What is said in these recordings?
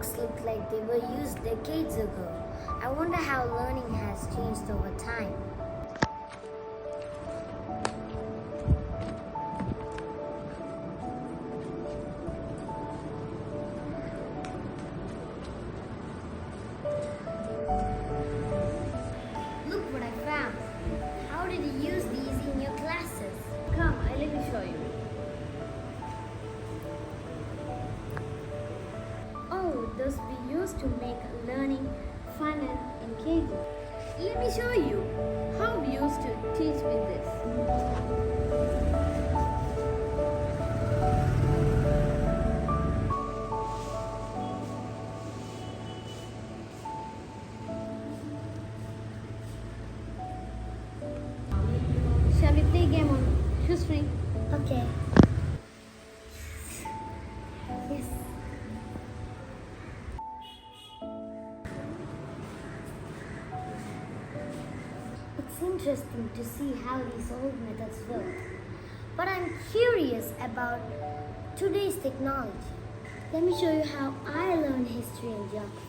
books look like they were used decades ago. I wonder how learning has changed over time. Look what I found. How did you use these in your classes? Come, let me show you. Oh, those we used to make learning fun and engaging. Let me show you how we used to teach with this. Shall we play game on history? Okay. Yes. It's interesting to see how these old methods work. But I'm curious about today's technology. Let me show you how I learn history and geography.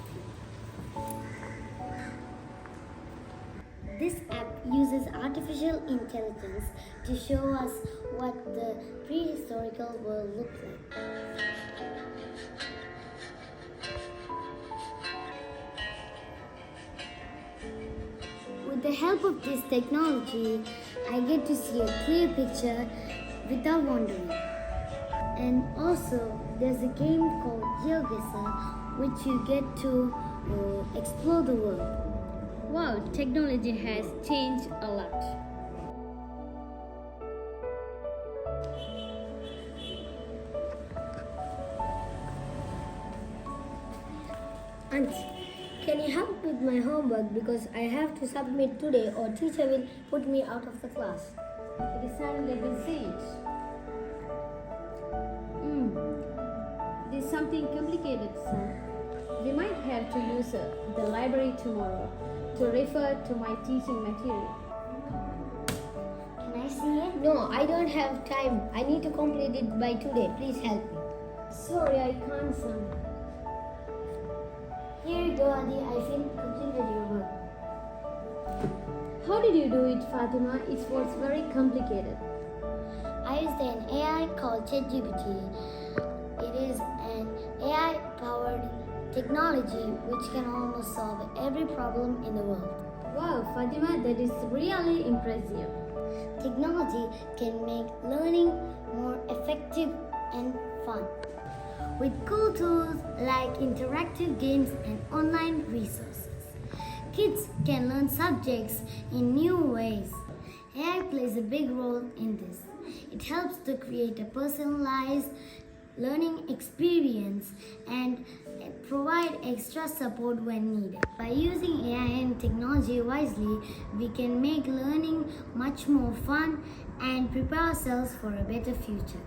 This app uses artificial intelligence to show us what the prehistorical world looked like. With the help of this technology, I get to see a clear picture without wandering. And also, there's a game called GeoGuessr, which you get to explore the world. Wow, technology has changed a lot. Auntie, can you help with my homework because I have to submit today or teacher will put me out of the class? It is time, let me see it. This is something complicated, son. We might have to use the library tomorrow to refer to my teaching material. Can I see it? No, I don't have time. I need to complete it by today. Please help me. Sorry, I can't, son. Here you go, Adi. I completed your work. How did you do it, Fatima? It was very complicated. I used an AI called ChatGPT. It is an AI-powered technology which can almost solve every problem in the world. Wow, Fatima, that is really impressive. Technology can make learning more effective and fun. With cool tools like interactive games and online resources, kids can learn subjects in new ways. AI plays a big role in this. It helps to create a personalized learning experience and provide extra support when needed. By using AI and technology wisely, we can make learning much more fun and prepare ourselves for a better future.